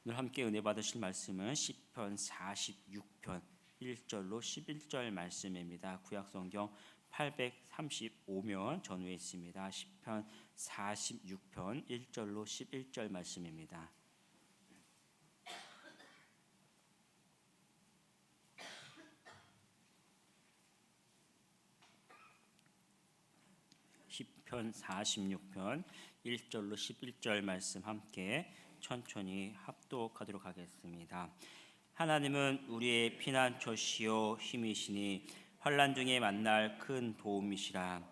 오늘 함께 은혜 받으실 말씀은 시편 46편 1절로 11절 말씀입니다. 구약성경 835면 전후에 있습니다. 시편 46편 1절로 11절 말씀입니다. 시편 46편 1절로 11절 말씀 함께 천천히 합독하도록 하겠습니다. 하나님은 우리의 피난처시요 힘이시니 환난 중에 만날 큰 도움이시라.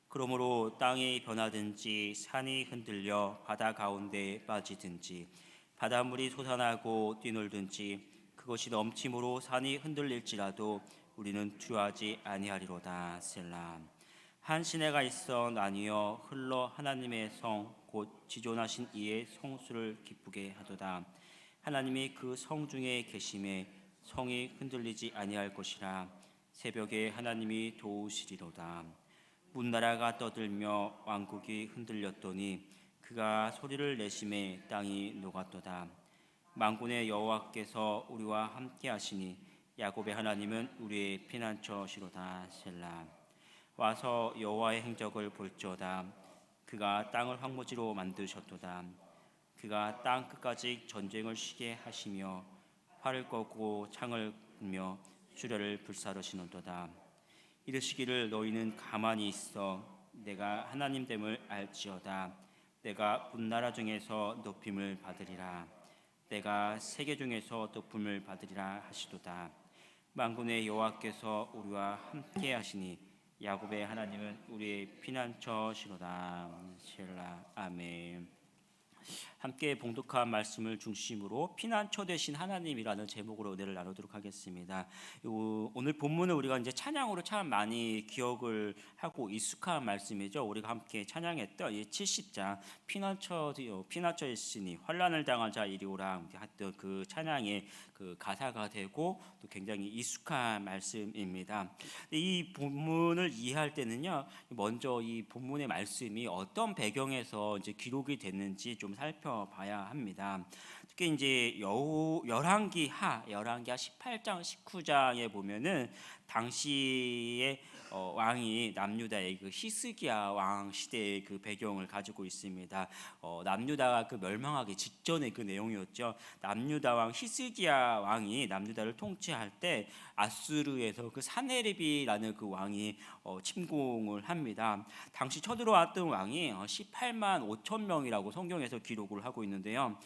그러므로 땅이 변하든지 산이 흔들려 바다 가운데 빠지든지 바닷물이 솟아나고 뛰놀든지 그것이 넘침으로 산이 흔들릴지라도 우리는 두려워하지 아니하리로다. 셀라. 한 시내가 있어 나뉘어 흘러 하나님의 성 곧 지존하신 이의 성수를 기쁘게 하도다. 하나님이 그 성 중에 계심에 성이 흔들리지 아니할 것이라. 새벽에 하나님이 도우시리로다. 문나라가 떠들며 왕국이 흔들렸더니 그가 소리를 내심에 땅이 녹았도다. 만군의 여호와께서 우리와 함께 하시니 야곱의 하나님은 우리의 피난처시로다. 셀라. 와서 여호와의 행적을 볼지어다. 그가 땅을 황무지로 만드셨도다. 그가 땅 끝까지 전쟁을 쉬게 하시며 활을 꺾고 창을 끄며 수레를 불사르시는도다. 이르시기를 너희는 가만히 있어 내가 하나님됨을 알지어다. 내가 문나라 중에서 높임을 받으리라. 내가 세계 중에서 높임을 받으리라 하시도다. 만군의 여호와께서 우리와 함께 하시니 야곱의 하나님은 우리의 피난처시로다. 셀라. 아멘. 함께 봉독한 말씀을 중심으로 피난처 되신 하나님이라는 제목으로 은혜를 나누도록 하겠습니다. 오늘 본문은 우리가 이제 찬양으로 참 많이 기억을 하고 익숙한 말씀이죠. 우리가 함께 찬양했던 70장 피난처이시니 환난을 당한 자 이리 오라 했던 그 찬양의 그 가사가 되고 또 굉장히 익숙한 말씀입니다. 이 본문을 이해할 때는요, 먼저 이 본문의 말씀이 어떤 배경에서 이제 기록이 됐는지 좀 살펴봐야 합니다. 특히 이제 열왕기하 18장 19장에 보면은 당시의 왕이 남유다의 그 히스기야 왕 시대의 그 배경을 가지고 있습니다. 남유다가 그 멸망하기 직전의 그 내용이었죠. 남유다 왕 히스기야 왕이 남유다를 통치할 때 아수르에서 그 사네립이라는 그 왕이 침공을 합니다. 당시 쳐들어왔던 왕이 18만 5천 명이라고 성경에서 기록을 하고 있는데요.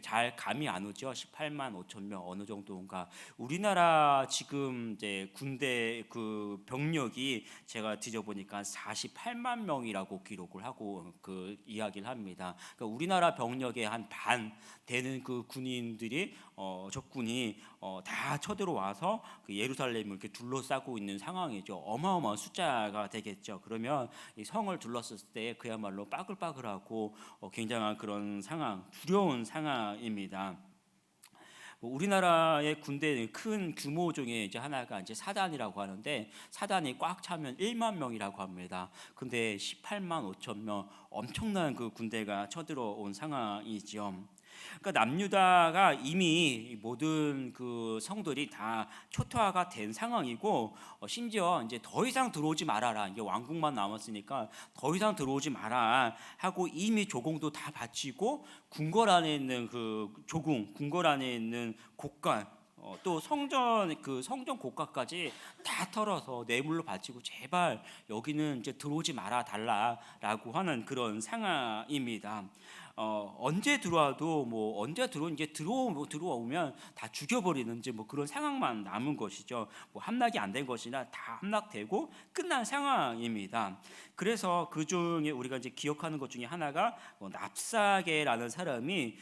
잘 감이 안 오죠. 18만 5천 명 어느 정도인가. 우리나라 지금 이제 군대 그 병력이 제가 뒤져보니까 48만 명이라고 기록을 하고 그 이야기를 합니다. 그러니까 우리나라 병력의 한 반 되는 그 군인들이 적군이 다 쳐들어와서 그 예루살렘을 이렇게 둘러싸고 있는 상황이죠. 어마어마한 숫자가 되겠죠. 그러면 이 성을 둘렀을 때 그야말로 빠글빠글하고 굉장한 그런 상황, 두려운 상황입니다. 우리나라의 군대는 큰 규모 중에 이제 하나가 이제 사단이라고 하는데 사단이 꽉 차면 1만 명이라고 합니다. 근데 18만 5천 명 엄청난 그 군대가 쳐들어온 상황이죠. 그러니까 남유다가 이미 모든 그 성들이 다 초토화가 된 상황이고 심지어 이제 더 이상 들어오지 말아라. 이제 왕국만 남았으니까 더 이상 들어오지 마라 하고 이미 조공도 다 바치고 궁궐 안에 있는 그 조궁, 궁궐 안에 있는 곡간 또 성전 고가까지 다 털어서 뇌물로 바치고 제발 여기는 이제 들어오지 말아 달라라고 하는 그런 상황입니다. 언제 들어와도 언제 들어오면 다 죽여버리는 이제 그런 상황만 남은 것이죠. 함락이 안 된 것이나 다 함락되고 끝난 상황입니다. 그래서 그 중에 우리가 이제 기억하는 것 중에 하나가 납사게라는 사람이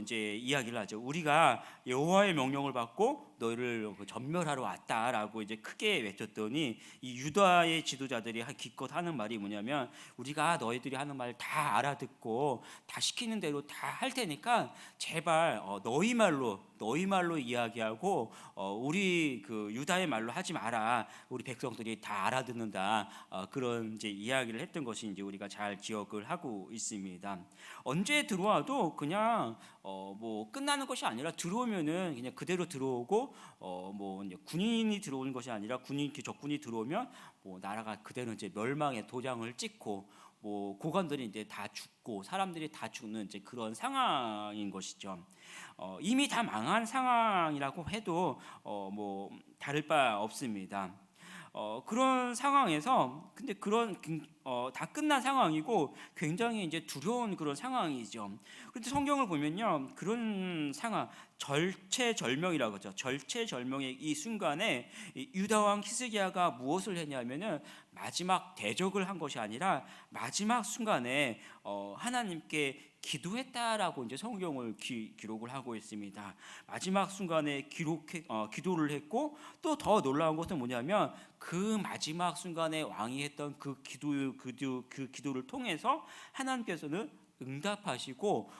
이제 이야기를 하죠. 우리가 여호와의 명령을 받고 너희를 전멸하러 왔다라고 이제 크게 외쳤더니 이 유다의 지도자들이 기껏 하는 말이 뭐냐면 우리가 너희들이 하는 말 다 알아듣고 다시 시키는 대로 다 할 테니까 제발 너희 말로 이야기하고 우리 그 유다의 말로 하지 마라. 우리 백성들이 다 알아듣는다. 그런 이제 이야기를 했던 것이 이제 우리가 잘 기억을 하고 있습니다. 언제 들어와도 그냥 뭐 끝나는 것이 아니라 들어오면은 그냥 그대로 들어오고 뭐 이제 군인이 들어오는 것이 아니라 적군이 들어오면 뭐 나라가 그대로 이제 멸망의 도장을 찍고 뭐 고관들이 이제 다 죽고 사람들이 다 죽는 이제 그런 상황인 것이죠. 이미 다 망한 상황이라고 해도 뭐 다를 바 없습니다. 그런 상황에서 근데 다 끝난 상황이고 굉장히 이제 두려운 그런 상황이죠. 그런데 성경을 보면요, 그런 상황 절체절명이라고 하죠. 절체절명의 이 순간에 이 유다 왕 히스기야가 무엇을 했냐면은 마지막 대적을 한 것이 아니라 마지막 순간에 하나님께 기도했다라고 이제 성경을 기록을 하고 있습니다. 마지막 순간에 기도를 했고 또 더 놀라운 것은 뭐냐면 그 마지막 순간에 왕이 했던 그 기도를 통해서 하나님께서는 응답하시고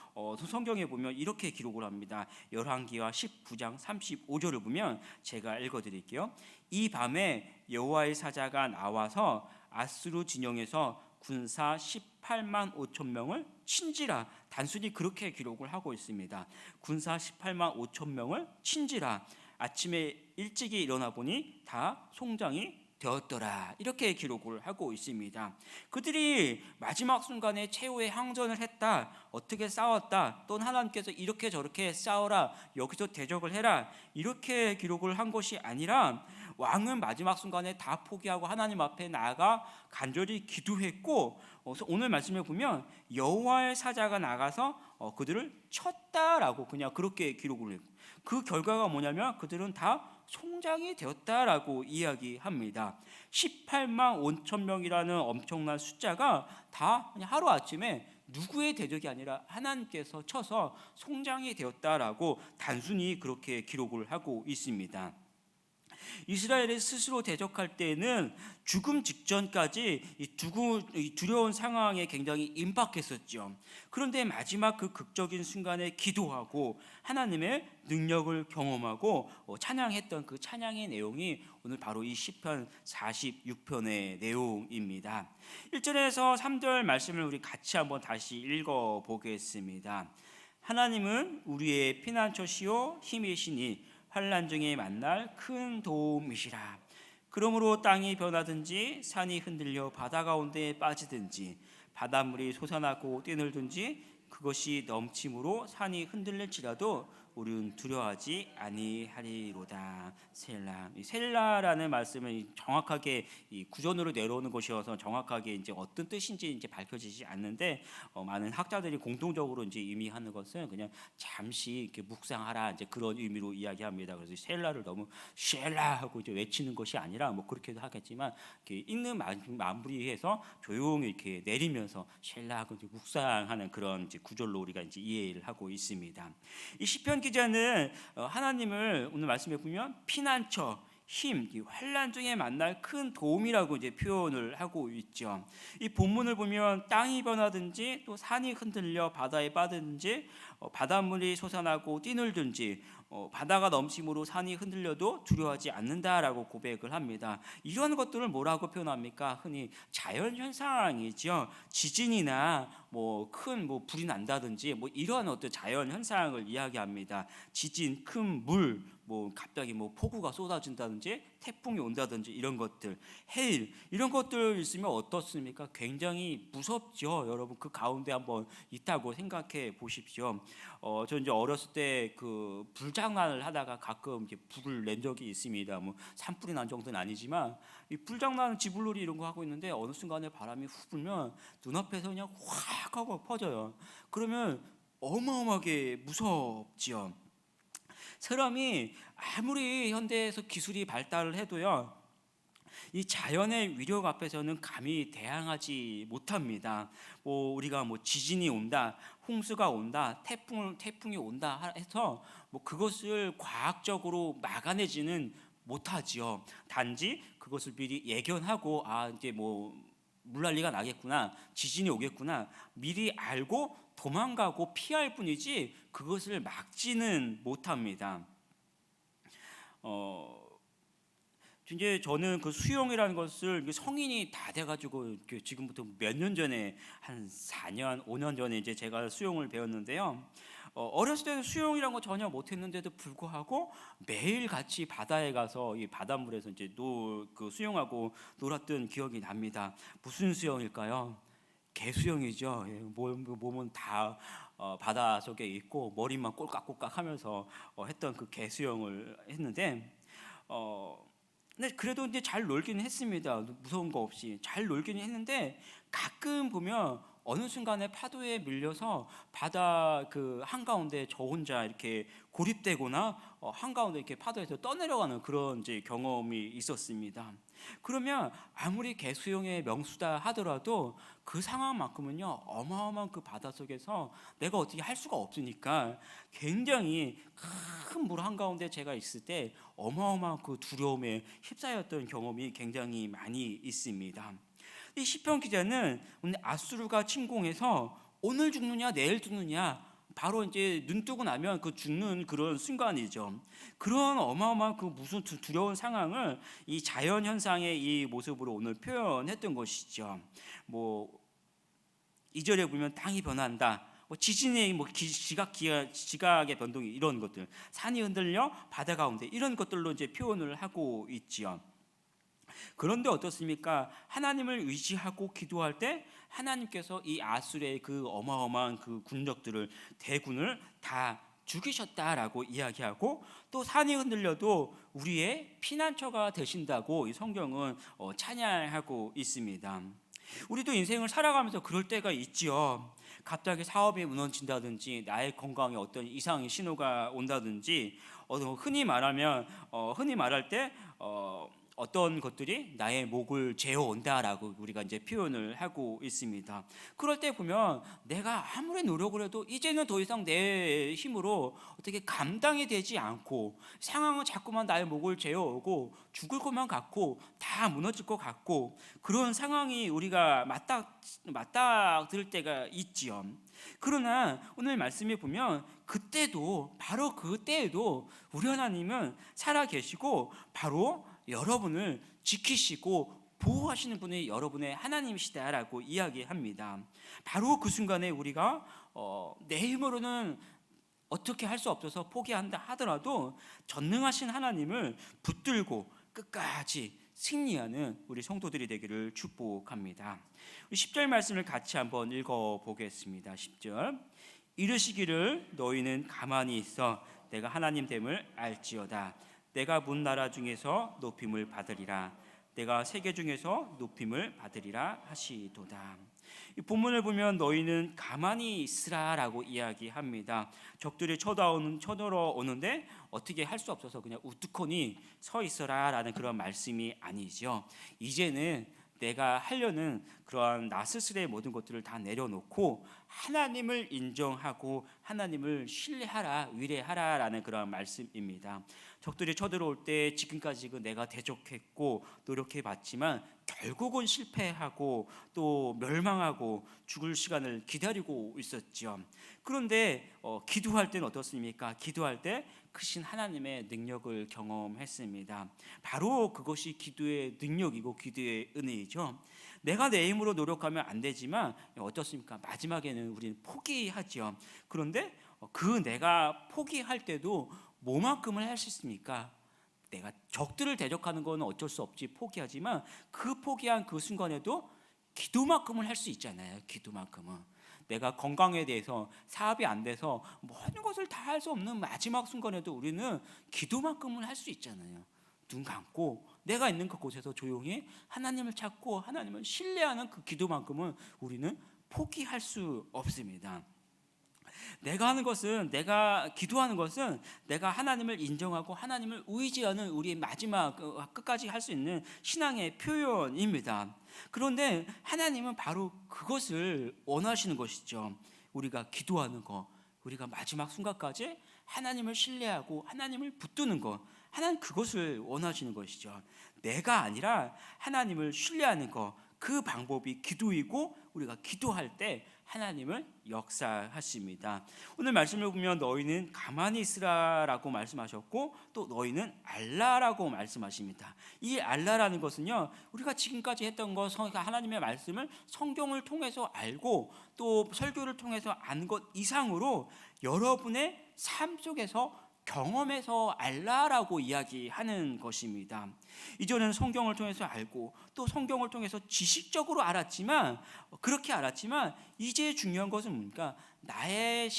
성경에 보면 이렇게 기록을 합니다. 열왕기하 19장 35절을 보면 제가 읽어드릴게요. 이 밤에 여호와의 사자가 나와서 아수르 진영에서 군사 18만 5천 명을 친지라. 단순히 그렇게 기록을 하고 있습니다. 군사 18만 5천 명을 친지라. 아침에 일찍이 일어나 보니 다 송장이 되었더라. 이렇게 기록을 하고 있습니다. 그들이 마지막 순간에 최후의 항전을 했다, 어떻게 싸웠다, 또는 하나님께서 이렇게 저렇게 싸워라, 여기서 대적을 해라, 이렇게 기록을 한 것이 아니라 왕은 마지막 순간에 다 포기하고 하나님 앞에 나아가 간절히 기도했고, 오늘 말씀에 보면 여호와의 사자가 나가서 그들을 쳤다라고 그냥 그렇게 기록을 했고, 그 결과가 뭐냐면 그들은 다 송장이 되었다라고 이야기합니다. 18만 5천 명이라는 엄청난 숫자가 다 그냥 하루아침에 누구의 대적이 아니라 하나님께서 쳐서 송장이 되었다라고 단순히 그렇게 기록을 하고 있습니다. 이스라엘이 스스로 대적할 때는 죽음 직전까지 이 두려운 상황에 굉장히 임박했었죠. 그런데 마지막 그 극적인 순간에 기도하고 하나님의 능력을 경험하고 찬양했던 그 찬양의 내용이 오늘 바로 이 시편 46편의 내용입니다. 1절에서 3절 말씀을 우리 같이 한번 다시 읽어보겠습니다. 하나님은 우리의 피난처시요 힘이시니 환난 중에 만날 큰 도움이시라. 그러므로 땅이 변하든지 산이 흔들려 바다 가운데에 빠지든지 바닷물이 솟아나고 뛰놀든지 그것이 넘침으로 산이 흔들릴지라도 우리는 두려워하지 아니하리로다. 셀라. 이 셀라라는 말씀은 정확하게 이 구전으로 내려오는 것이어서 정확하게 이제 어떤 뜻인지 이제 밝혀지지 않는데 많은 학자들이 공통적으로 이제 의미하는 것은 그냥 잠시 이렇게 묵상하라 이제 그런 의미로 이야기합니다. 그래서 셀라를 너무 셀라 하고 이제 외치는 것이 아니라 뭐 그렇게도 하겠지만 이렇게 읽는 마무리해서 조용히 이렇게 내리면서 셀라 하고 이제 묵상하는 그런 이제 구절로 우리가 이제 이해를 하고 있습니다. 이 시편 기자는 하나님을 오늘 말씀해 보면 피난처, 힘, 환난 중에 만날 큰 도움이라고 이제 표현을 하고 있죠. 이 본문을 보면 땅이 변하든지 또 산이 흔들려 바다에 빠지든지 바닷물이 솟아나고 뛰놀든지 바다가 넘침으로 산이 흔들려도 두려워하지 않는다라고 고백을 합니다. 이런 것들을 뭐라고 표현합니까? 흔히 자연 현상이죠. 지진이나 뭐 큰 뭐 불이 난다든지 뭐 이런 어떤 자연 현상을 이야기합니다. 지진, 큰 물, 뭐 갑자기 뭐 폭우가 쏟아진다든지 태풍이 온다든지 이런 것들, 해일 이런 것들 있으면 어떻습니까? 굉장히 무섭죠. 여러분 그 가운데 한번 있다고 생각해 보십시오. 저 이제 어렸을 때 그 불장난을 하다가 가끔 이제 불을 낸 적이 있습니다. 뭐 산불이 난 정도는 아니지만 이 불장난, 지불놀이 이런 거 하고 있는데 어느 순간에 바람이 훅 불면 눈앞에서 그냥 확 하고 퍼져요. 그러면 어마어마하게 무섭지요. 사람이 아무리 현대에서 기술이 발달을 해도요, 이 자연의 위력 앞에서는 감히 대항하지 못합니다. 뭐 우리가 뭐 지진이 온다, 홍수가 온다, 태풍이 온다 해서 뭐 그것을 과학적으로 막아내지는 못하지요. 단지 그것을 미리 예견하고 이제 뭐 물난리가 나겠구나, 지진이 오겠구나 미리 알고 도망가고 피할 뿐이지 그것을 막지는 못합니다. 이제 저는 그 수영이라는 것을 성인이 다 돼가지고 지금부터 몇 년 전에 한 4년, 5년 전에 이제 제가 수영을 배웠는데요. 어렸을 때는 수영이라는 거 전혀 못했는데도 불구하고 매일 같이 바다에 가서 이 바닷물에서 이제 그 수영하고 놀았던 기억이 납니다. 무슨 수영일까요? 개수영이죠. 몸은 다 바다 속에 있고 머리만 꼴깍꼴깍하면서 했던 그 개수영을 했는데. 근데 그래도 이제 잘 놀기는 했습니다. 무서운 거 없이 잘 놀기는 했는데 가끔 보면 어느 순간에 파도에 밀려서 바다 그 한가운데 저 혼자 이렇게 고립되거나 한가운데 이렇게 파도에서 떠내려가는 그런 이제 경험이 있었습니다. 그러면 아무리 개수영의 명수다 하더라도 그 상황만큼은요 어마어마한 그 바다 속에서 내가 어떻게 할 수가 없으니까 굉장히 큰 물 한가운데 제가 있을 때 어마어마한 그 두려움에 휩싸였던 경험이 굉장히 많이 있습니다. 이 시편 기자는 오늘 아수르가 침공해서 오늘 죽느냐 내일 죽느냐 바로 이제 눈 뜨고 나면 그 죽는 그런 순간이죠. 그런 어마어마한 그 무슨 두려운 상황을 이 자연 현상의 이 모습으로 오늘 표현했던 것이죠. 뭐 2절에 보면 땅이 변한다. 지진의 지각의 변동이 이런 것들, 산이 흔들려 바다 가운데 이런 것들로 이제 표현을 하고 있지요. 그런데 어떻습니까? 하나님을 의지하고 기도할 때 하나님께서 이 아수르의 그 어마어마한 그 군적들을 대군을 다 죽이셨다라고 이야기하고 또 산이 흔들려도 우리의 피난처가 되신다고 이 성경은 찬양하고 있습니다. 우리도 인생을 살아가면서 그럴 때가 있지요. 갑자기 사업이 무너진다든지 나의 건강에 어떤 이상의 신호가 온다든지 흔히 말할 때 어떤 것들이 나의 목을 재어온다라고 우리가 이제 표현을 하고 있습니다. 그럴 때 보면 내가 아무리 노력을 해도 이제는 더 이상 내 힘으로 어떻게 감당이 되지 않고 상황은 자꾸만 나의 목을 재어오고 죽을 것만 같고 다 무너질 것 같고 그런 상황이 우리가 맞닥뜨릴 때가 있지요. 그러나 오늘 말씀에 보면 바로 그때에도 우리 하나님은 살아 계시고 바로 여러분을 지키시고 보호하시는 분이 여러분의 하나님이시다라고 이야기합니다. 바로 그 순간에 우리가 내 힘으로는 어떻게 할 수 없어서 포기한다 하더라도 전능하신 하나님을 붙들고 끝까지 승리하는 우리 성도들이 되기를 축복합니다. 10절 말씀을 같이 한번 읽어보겠습니다. 10절 이르시기를 너희는 가만히 있어 내가 하나님 됨을 알지어다. 내가 문 나라 중에서 높임을 받으리라. 내가 세계 중에서 높임을 받으리라 하시도다. 이 본문을 보면 너희는 가만히 있으라라고 이야기합니다. 적들이 쳐들어오는데 어떻게 할 수 없어서 그냥 우두커니 서 있어라라는 그런 말씀이 아니죠. 이제는 내가 하려는 그러한 나 스스로의 모든 것들을 다 내려놓고 하나님을 인정하고 하나님을 신뢰하라, 위례하라라는 그런 말씀입니다. 적들이 쳐들어올 때 지금까지 내가 대적했고 노력해봤지만 결국은 실패하고 또 멸망하고 죽을 시간을 기다리고 있었죠. 그런데 기도할 때는 어떻습니까? 기도할 때 크신 하나님의 능력을 경험했습니다. 바로 그것이 기도의 능력이고 기도의 은혜이죠. 내가 내 힘으로 노력하면 안 되지만 어떻습니까? 마지막에는 우리는 포기하죠. 그런데 그 내가 포기할 때도 뭐만큼을 할 수 있습니까? 내가 적들을 대적하는 건 어쩔 수 없지 포기하지만 그 포기한 그 순간에도 기도만큼을 할 수 있잖아요. 기도만큼은 내가 건강에 대해서 사업이 안 돼서 모든 것을 다 할 수 없는 마지막 순간에도 우리는 기도만큼은 할 수 있잖아요. 눈 감고 내가 있는 그곳에서 조용히 하나님을 찾고 하나님을 신뢰하는 그 기도만큼은 우리는 포기할 수 없습니다. 내가 기도하는 것은 내가 하나님을 인정하고 하나님을 의지하는 우리의 마지막 끝까지 할 수 있는 신앙의 표현입니다. 그런데 하나님은 바로 그것을 원하시는 것이죠. 우리가 기도하는 것, 우리가 마지막 순간까지 하나님을 신뢰하고 하나님을 붙드는 것, 하나님 그것을 원하시는 것이죠. 내가 아니라 하나님을 신뢰하는 것, 그 방법이 기도이고 우리가 기도할 때 하나님을 역사하십니다. 오늘 말씀을 보면 너희는 가만히 있으라라고 말씀하셨고 또 너희는 알라라고 말씀하십니다. 이 알라라는 것은요, 우리가 지금까지 했던 것, 하나님의 말씀을 성경을 통해서 알고 또 설교를 통해서 안 것 이상으로 여러분의 삶 속에서 경험에서 알라라고 이야기하는 것입니다. 이전에는 성경을 통해서 알고 또 성경을 통해서 지식적으로 알았지만, 그렇게 알았지만 이제 중요한 것은 뭡니까? 나의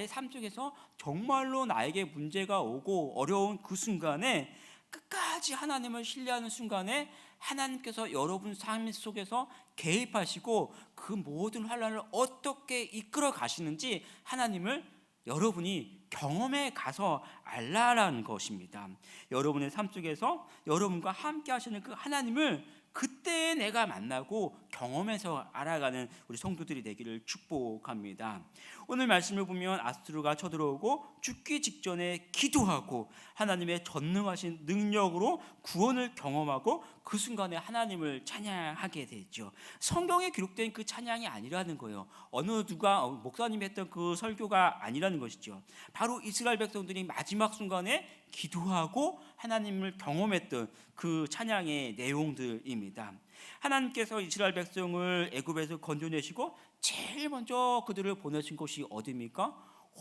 삶 속에서 정말로 나에게 문제가 오고 어려운 그 순간에 끝까지 하나님을 신뢰하는 순간에 하나님께서 여러분 삶 속에서 개입하시고 그 모든 환난을 어떻게 이끌어 가시는지 하나님을 여러분이 경험에 가서 알라라는 것입니다. 여러분의 삶 속에서 여러분과 함께 하시는 그 하나님을 그때 내가 만나고 경험해서 알아가는 우리 성도들이 되기를 축복합니다. 오늘 말씀을 보면 아수르가 쳐들어오고 죽기 직전에 기도하고 하나님의 전능하신 능력으로 구원을 경험하고 그 순간에 하나님을 찬양하게 되죠. 성경에 기록된 그 찬양이 아니라는 거예요. 어느 누가 목사님이 했던 그 설교가 아니라는 것이죠. 바로 이스라엘 백성들이 마지막 순간에 기도하고 하나님을 경험했던 그 찬양의 내용들입니다. 하나님께서 이스라엘 백성을 애굽에서 건져내시고 제일 먼저 그들을 보내신 곳이 어디입니까?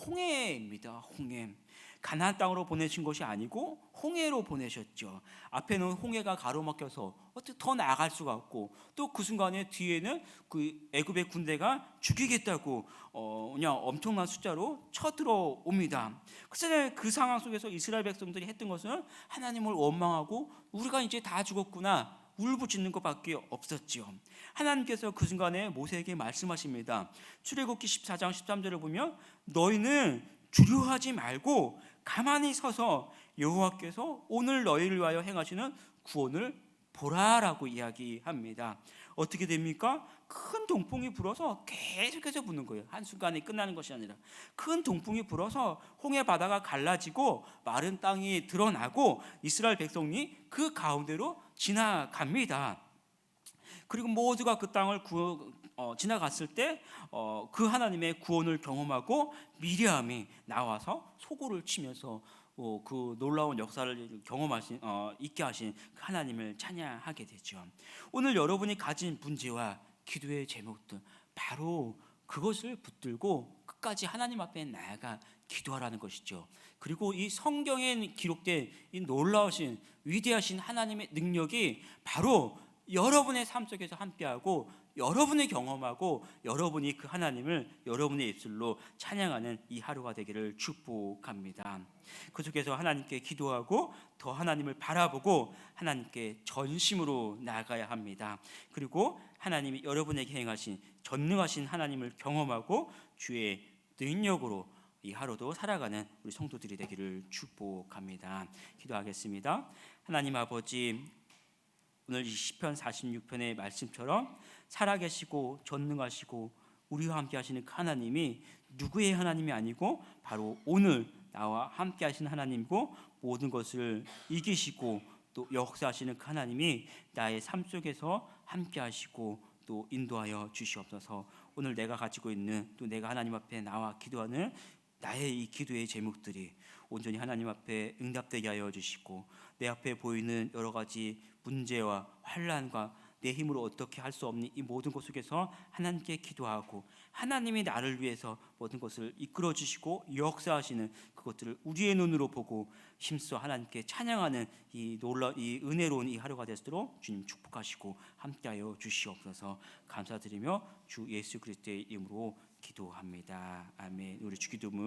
홍해입니다. 홍해. 가나안 땅으로 보내신 것이 아니고 홍해로 보내셨죠. 앞에는 홍해가 가로막혀서 어떻게 더 나아갈 수가 없고 또 그 순간에 뒤에는 그 애굽의 군대가 죽이겠다고 그냥 엄청난 숫자로 쳐들어옵니다. 그래서 그 상황 속에서 이스라엘 백성들이 했던 것은 하나님을 원망하고 우리가 이제 다 죽었구나 울부짖는 것밖에 없었지요. 하나님께서 그 순간에 모세에게 말씀하십니다. 출애굽기 14장 13절을 보면 너희는 두려워하지 말고 가만히 서서 여호와께서 오늘 너희를 위하여 행하시는 구원을 보라라고 이야기합니다. 어떻게 됩니까? 큰 동풍이 불어서 계속해서 부는 거예요. 한순간에 끝나는 것이 아니라 큰 동풍이 불어서 홍해 바다가 갈라지고 마른 땅이 드러나고 이스라엘 백성이 그 가운데로 지나갑니다. 그리고 모두가 그 땅을 지나갔을 때 그 하나님의 구원을 경험하고 미리암이 나와서 소고를 치면서 그 놀라운 역사를 있게 하신 하나님을 찬양하게 되죠. 오늘 여러분이 가진 문제와 기도의 제목들 바로 그것을 붙들고 끝까지 하나님 앞에 나아가 기도하라는 것이죠. 그리고 이 성경에 기록된 이 놀라우신 위대하신 하나님의 능력이 바로 여러분의 삶 속에서 함께하고 여러분이 경험하고 여러분이 그 하나님을 여러분의 입술로 찬양하는 이 하루가 되기를 축복합니다. 그 속에서 하나님께 기도하고 더 하나님을 바라보고 하나님께 전심으로 나아가야 합니다. 그리고 하나님이 여러분에게 행하신 전능하신 하나님을 경험하고 주의 능력으로 이 하루도 살아가는 우리 성도들이 되기를 축복합니다. 기도하겠습니다. 하나님 아버지, 오늘 이 시편 46편의 말씀처럼 살아계시고 전능하시고 우리와 함께 하시는 그 하나님이 누구의 하나님이 아니고 바로 오늘 나와 함께 하시는 하나님이고 모든 것을 이기시고 또 역사하시는 그 하나님이 나의 삶 속에서 함께 하시고 또 인도하여 주시옵소서. 오늘 내가 가지고 있는 또 내가 하나님 앞에 나와 기도하는 나의 이 기도의 제목들이 온전히 하나님 앞에 응답되게 하여 주시고 내 앞에 보이는 여러 가지 문제와 환난과 내 힘으로 어떻게 할 수 없는 이 모든 것 속에서 하나님께 기도하고 하나님이 나를 위해서 모든 것을 이끌어 주시고 역사하시는 그것들을 우리의 눈으로 보고 힘써 하나님께 찬양하는 이 은혜로운 이 하루가 되도록 주님 축복하시고 함께하여 주시옵소서. 감사드리며 주 예수 그리스도의 이름으로 기도합니다. 아멘. 우리 주기도문